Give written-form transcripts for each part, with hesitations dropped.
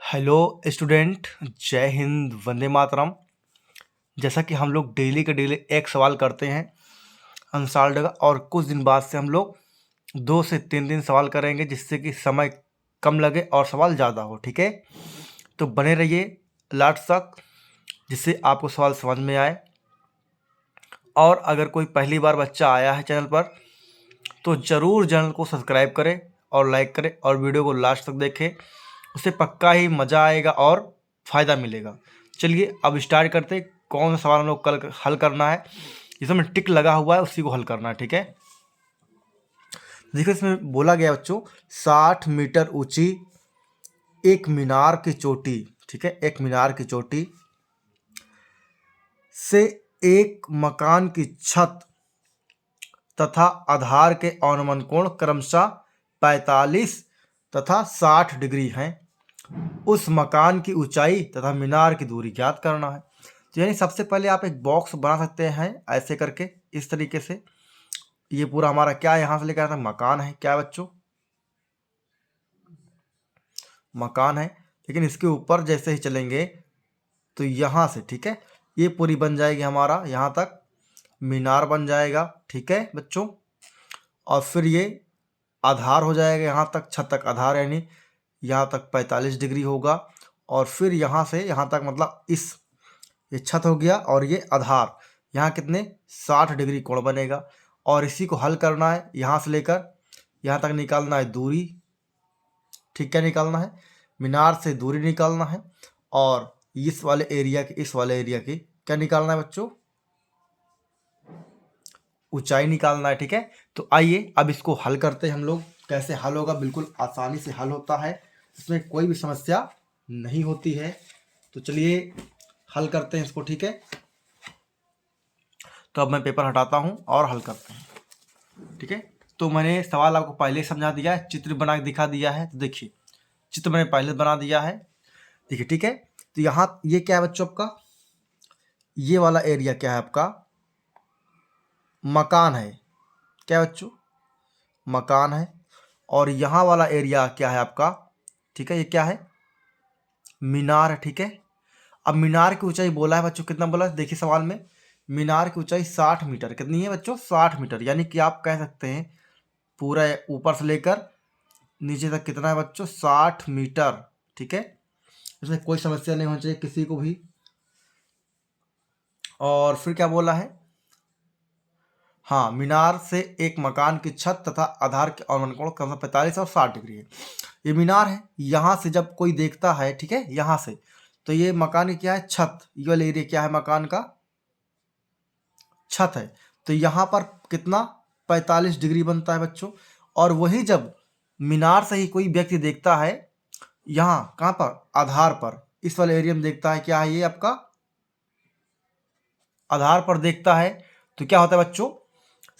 Hello student, जय हिंद, वंदे मातरम। जैसा कि हम लोग डेली के डेली एक सवाल करते हैं अनसॉल्व्ड का, और कुछ दिन बाद से हम लोग 2 से 3 दिन सवाल करेंगे, जिससे कि समय कम लगे और सवाल ज़्यादा हो। ठीक है, तो बने रहिए लास्ट तक, जिससे आपको सवाल समझ में आए। और अगर कोई पहली बार बच्चा आया है चैनल पर, तो ज़रूर चैनल को सब्सक्राइब करें और लाइक करें और वीडियो को लास्ट तक देखें। उससे पक्का ही मज़ा आएगा और फ़ायदा मिलेगा। चलिए अब स्टार्ट करते हैं। कौन सा सवाल हम लोग कल हल करना है, जिसमें टिक लगा हुआ है उसी को हल करना है। ठीक है, देखिए इसमें बोला गया बच्चों, 60 मीटर ऊंची एक मीनार की चोटी, ठीक है, एक मीनार की चोटी से एक मकान की छत तथा आधार के अनुमान कोण क्रमशः 45 तथा 60 डिग्री हैं। उस मकान की ऊंचाई तथा मीनार की दूरी ज्ञात करना है। तो यानी सबसे पहले आप एक बॉक्स बना सकते हैं ऐसे करके, इस तरीके से। ये पूरा हमारा क्या है, यहाँ से लेकर आता मकान है, क्या है बच्चों, मकान है। लेकिन इसके ऊपर जैसे ही चलेंगे तो यहाँ से, ठीक है, ये पूरी बन जाएगी हमारा, यहाँ तक मीनार बन जाएगा। ठीक है बच्चों, और फिर ये आधार हो जाएगा, यहाँ तक छत तक आधार, यानी यहाँ तक 45 डिग्री होगा। और फिर यहाँ से यहाँ तक, मतलब ये छत हो गया और ये आधार, यहाँ कितने 60 डिग्री कोण बनेगा। और इसी को हल करना है, यहाँ से लेकर यहाँ तक निकालना है दूरी। ठीक, क्या निकालना है, मीनार से दूरी निकालना है, और इस वाले एरिया की क्या निकालना है बच्चों, ऊंचाई निकालना है। ठीक है, तो आइए अब इसको हल करते हैं हम लोग। कैसे हल होगा, बिल्कुल आसानी से हल होता है, इसमें कोई भी समस्या नहीं होती है। तो चलिए हल करते हैं इसको। ठीक है, तो अब मैं पेपर हटाता हूं और हल करते हैं। ठीक है, तो मैंने सवाल आपको पहले समझा दिया है, चित्र बना के दिखा दिया है। तो देखिए, चित्र मैंने पहले बना दिया है, देखिए। ठीक है, तो यहाँ ये क्या है बच्चों, आपका ये वाला एरिया क्या है, आपका मकान है। क्या है बच्चों, मकान है। और यहाँ वाला एरिया क्या है आपका, ठीक है, ये क्या है, मीनार है। ठीक है, अब मीनार की ऊंचाई बोला है बच्चों, कितना बोला है, देखिए सवाल में, मीनार की ऊंचाई 60 मीटर। कितनी है बच्चों, 60 मीटर। यानी कि आप कह सकते हैं पूरा ऊपर से लेकर नीचे तक कितना है बच्चों, 60 मीटर। ठीक है, इसमें कोई समस्या नहीं होनी चाहिए किसी को भी। और फिर क्या बोला है, हाँ, मीनार से एक मकान की छत तथा आधार के अनुमान कोण कम से 45 और 60 डिग्री है। ये मीनार है, यहाँ से जब कोई देखता है, ठीक है, यहाँ से, तो ये मकान की क्या है, छत, ये वाला एरिया क्या है, मकान का छत है। तो यहाँ पर कितना, 45 डिग्री बनता है बच्चों। और वही जब मीनार से ही कोई व्यक्ति देखता है, यहाँ कहाँ पर, आधार पर, इस वाले एरिया में देखता है, क्या है ये आपका आधार पर देखता है, तो क्या होता है बच्चों,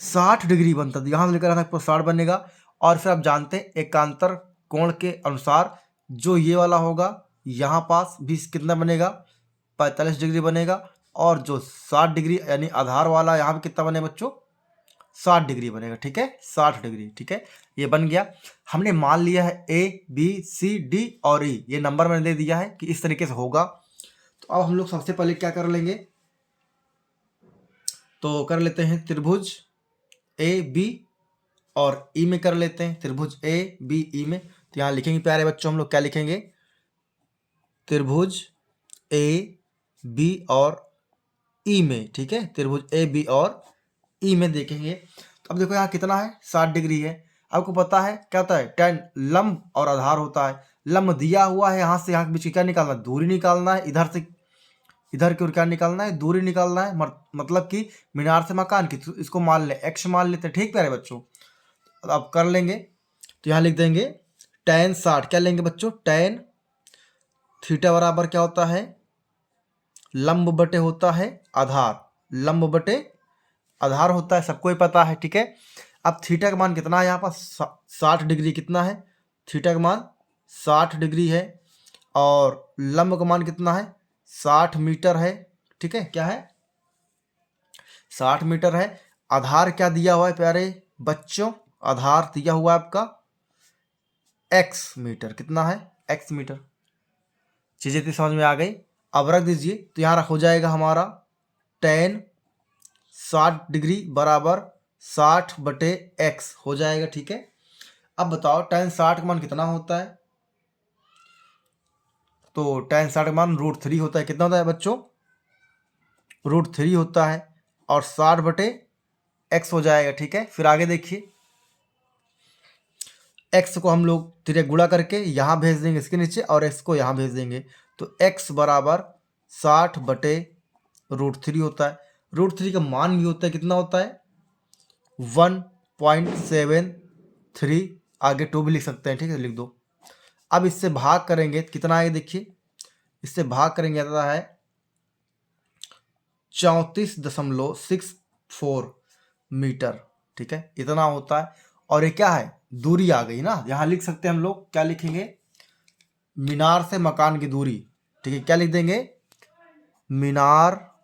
60 डिग्री बनता है। यहाँ से लेकर तक 60 बनेगा। और फिर आप जानते हैं एकांतर कोण के अनुसार जो ये वाला होगा, यहाँ पास भी कितना बनेगा, 45 डिग्री बनेगा। और जो 60 डिग्री यानी आधार वाला, यहाँ पे कितना बनेगा बच्चों, 60 डिग्री बनेगा। ठीक है, 60 डिग्री। ठीक है, ये बन गया। हमने मान लिया है ABCD और E, ये नंबर मैंने दे दिया है कि इस तरीके से होगा। तो अब हम लोग सबसे पहले क्या कर लेंगे, तो कर लेते हैं त्रिभुज AB और E में कर लेते हैं, त्रिभुज ABE में। तो यहाँ लिखेंगे प्यारे बच्चों, हम लोग क्या लिखेंगे, त्रिभुज AB और E में। ठीक है, त्रिभुज AB और E में देखेंगे। तो अब देखो यहाँ कितना है, 60 डिग्री है। आपको पता है क्या होता है, tan लंब और आधार होता है। लंब दिया हुआ है, यहाँ से यहाँ के बीच क्या निकालना है, दूरी निकालना है। इधर से इधर की ओर क्या निकालना है, दूरी निकालना है। मतलब कि मीनार से मकान की, तो इसको मान ले x मान लेते हैं। ठीक प्यारे बच्चों, अब कर लेंगे। तो यहाँ लिख देंगे tan 60, क्या लेंगे बच्चों, tan थीटा बराबर क्या होता है, लंब बटे होता है आधार, लंब बटे आधार होता है, सबको ही पता है। ठीक है, अब थीटा का मान कितना है, यहाँ पर 60 डिग्री कितना है, थीटा का मान 60 डिग्री है। और लंब का मान कितना है, 60 मीटर है। ठीक है, क्या है, 60 मीटर है। आधार क्या दिया हुआ है प्यारे बच्चों, आधार दिया हुआ है आपका x मीटर। कितना है, x मीटर। चीज़ें इतनी समझ में आ गई। अब रख दीजिए, तो यहाँ हो जाएगा हमारा tan 60 डिग्री बराबर 60/x हो जाएगा। ठीक है, अब बताओ tan 60 का मान कितना होता है? तो tan 60 का मान √3 होता है। कितना होता है बच्चों? √3 होता है और 60/x हो जाएगा। ठीक है, फिर आगे देखिए, x को हम लोग तिरक गुणा करके यहाँ भेज देंगे इसके नीचे, और x को यहाँ भेज देंगे, तो x बराबर 60/√3 होता है। √3 का मान भी होता है, कितना होता है? 1.73। आगे 2 भी लिख सकते हैं। ठीक है, लिख दो। अब इससे भाग करेंगे तो कितना आएगा? देखिए, इससे भाग करेंगे आता है 34.64 मीटर। ठीक है, इतना होता है। और ये क्या है? दूरी आ गई ना, यहाँ लिख सकते हैं हम लोग। क्या लिखेंगे? मीनार से मकान की दूरी। ठीक है, क्या लिख देंगे? मीनार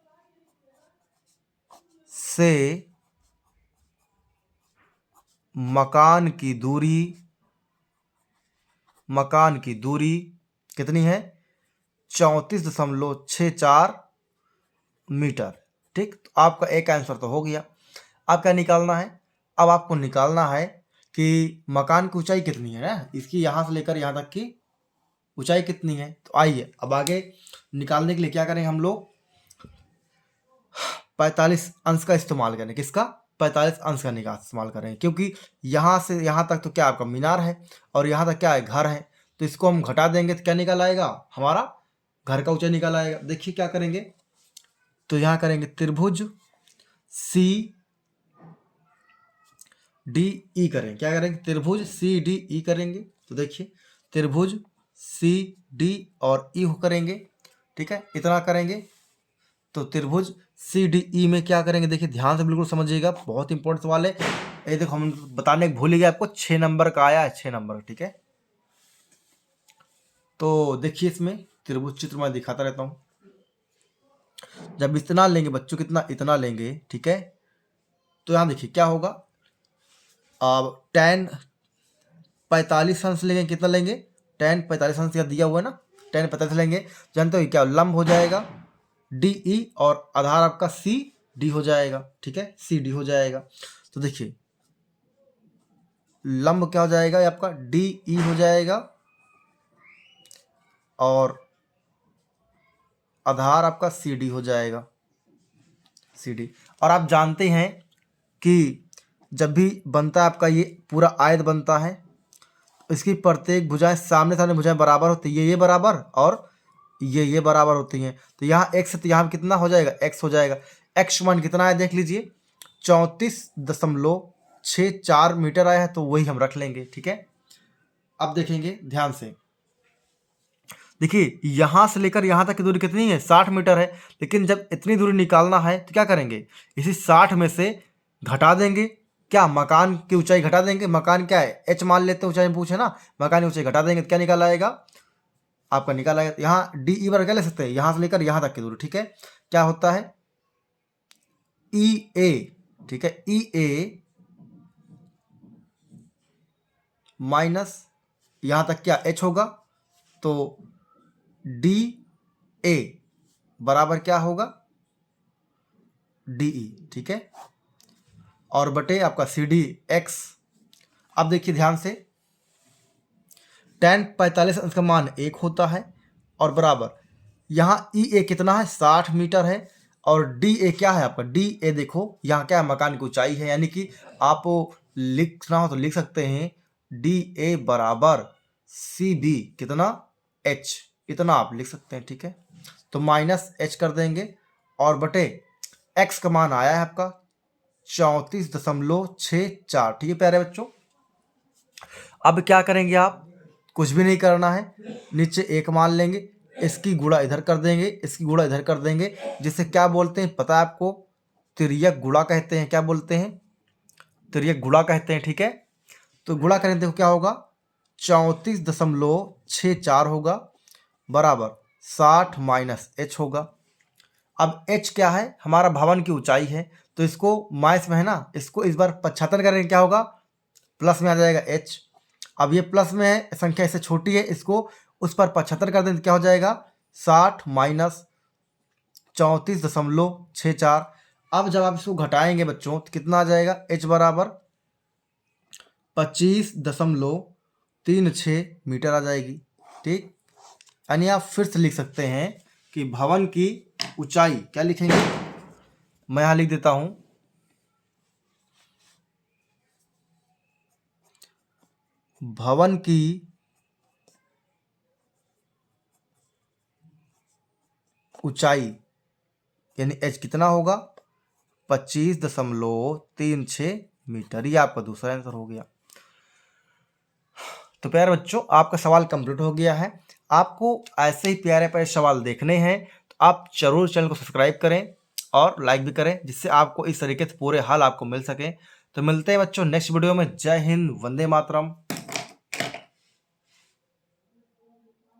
से मकान की दूरी कितनी है? 34.64 मीटर। ठीक, तो आपका एक आंसर तो हो गया। अब क्या निकालना है? अब आपको निकालना है कि मकान की ऊंचाई कितनी है ना, इसकी यहाँ से लेकर यहाँ तक की ऊंचाई कितनी है। तो आइए अब आगे निकालने के लिए क्या करेंगे हम लोग? 45 अंश का इस्तेमाल करें। किसका? 45 अंश का इस्तेमाल करें, क्योंकि यहाँ से यहाँ तक तो क्या आपका मीनार है, और यहाँ तक क्या है? घर है। तो इसको हम घटा देंगे तो क्या निकल आएगा? हमारा घर का ऊंचाई निकल आएगा। देखिए क्या करेंगे, तो यहाँ करेंगे त्रिभुज CDE करेंगे। क्या करेंगे? त्रिभुज CDE करेंगे। तो देखिए, त्रिभुज CD और E करेंगे। ठीक है, इतना करेंगे। तो त्रिभुज CDE में क्या करेंगे? देखिए ध्यान से बिल्कुल समझिएगा, बहुत इंपॉर्टेंट सवाल है ये। देखो, हम बताने भूल गए आपको, 6 नंबर का आया है, 6 नंबर। ठीक है, तो देखिए इसमें त्रिभुज चित्र मैं दिखाता रहता हूँ। जब इतना लेंगे बच्चों, कितना? इतना लेंगे। ठीक है, तो यहाँ देखिए क्या होगा। अब tan 45 अंश लेंगे, कितना लेंगे? tan 45 अंश का दिया हुआ है ना, tan 45 लेंगे। जानते हो क्या? लंब हो जाएगा DE, और आधार आपका CD हो जाएगा। ठीक है, CD हो जाएगा। तो देखिए लंब क्या हो जाएगा? ये आपका DE हो जाएगा, और आधार आपका CD हो जाएगा, CD। और आप जानते हैं कि जब भी बनता है आपका ये पूरा आयत बनता है, इसकी प्रत्येक भुजाएं सामने सामने भुजाएं बराबर होती है। ये बराबर और ये बराबर होती हैं। तो यहाँ x है, तो यहाँ कितना हो जाएगा? x हो जाएगा। x मान कितना है देख लीजिए, 34.64 मीटर आया है, तो वही हम रख लेंगे। ठीक है, अब देखेंगे ध्यान से। देखिए यहाँ से लेकर यहाँ तक की दूरी कितनी है? 60 मीटर है। लेकिन जब इतनी दूरी निकालना है तो क्या करेंगे? इसी 60 में से घटा देंगे। क्या? मकान की ऊंचाई घटा देंगे। मकान क्या है? h मान लेते हैं, ऊंचाई में पूछे ना, मकान की ऊंचाई घटा देंगे तो क्या निकल आएगा? आपका निकल आएगा यहाँ DE बार क्या ले सकते हैं? यहाँ से लेकर यहाँ तक की दूरी। ठीक है, क्या होता है? EA। ठीक है, EA माइनस यहाँ तक क्या h होगा, तो DA बराबर क्या होगा? DE। ठीक है, और बटे आपका CDX। अब देखिए ध्यान से, tan 45 अंश का मान 1 होता है, और बराबर यहाँ EA कितना है? 60 मीटर है, और DA क्या है आपका? DA देखो यहाँ क्या है? मकान की ऊंचाई है। यानी कि आप लिखना हो तो लिख सकते हैं DA बराबर CB कितना? H, इतना आप लिख सकते हैं। ठीक है, तो माइनस H कर देंगे, और बटे X का मान आया है आपका 34.64। ठीक है प्यारे बच्चों, अब क्या करेंगे आप? कुछ भी नहीं करना है, नीचे एक मान लेंगे, इसकी गुणा इधर कर देंगे, इसकी गुणा इधर कर देंगे, जिसे क्या बोलते हैं पता है आपको? तिर्यक गुणा कहते हैं। क्या बोलते हैं? तिर्यक गुणा कहते हैं। ठीक है, तो गुणा करें, देखो क्या होगा? 34.64 होगा, बराबर 60 माइनस H होगा। अब H क्या है? हमारा भवन की ऊंचाई है, तो इसको माइनस में है ना, इसको इस बार 75 करेंगे, क्या होगा? प्लस में आ जाएगा H। अब ये प्लस में है, संख्या इससे छोटी है, इसको उस पर 75 कर दें तो क्या हो जाएगा? 60 माइनस 34.64। अब जब आप इसको घटाएंगे बच्चों तो कितना आ जाएगा, h बराबर 25.36 मीटर आ जाएगी। ठीक, यानी आप फिर से लिख सकते हैं कि भवन की ऊंचाई क्या लिखेंगे, मैं यहां लिख देता हूं, भवन की ऊंचाई यानी h कितना होगा, 25.36 मीटर। ये आपका दूसरा आंसर हो गया। तो प्यारे बच्चों, आपका सवाल कंप्लीट हो गया है। आपको ऐसे ही प्यारे प्यारे सवाल देखने हैं तो आप जरूर चैनल को सब्सक्राइब करें और लाइक भी करें, जिससे आपको इस तरीके से पूरे हल आपको मिल सके। तो मिलते हैं बच्चों नेक्स्ट वीडियो में। जय हिंद, वंदे मातरम।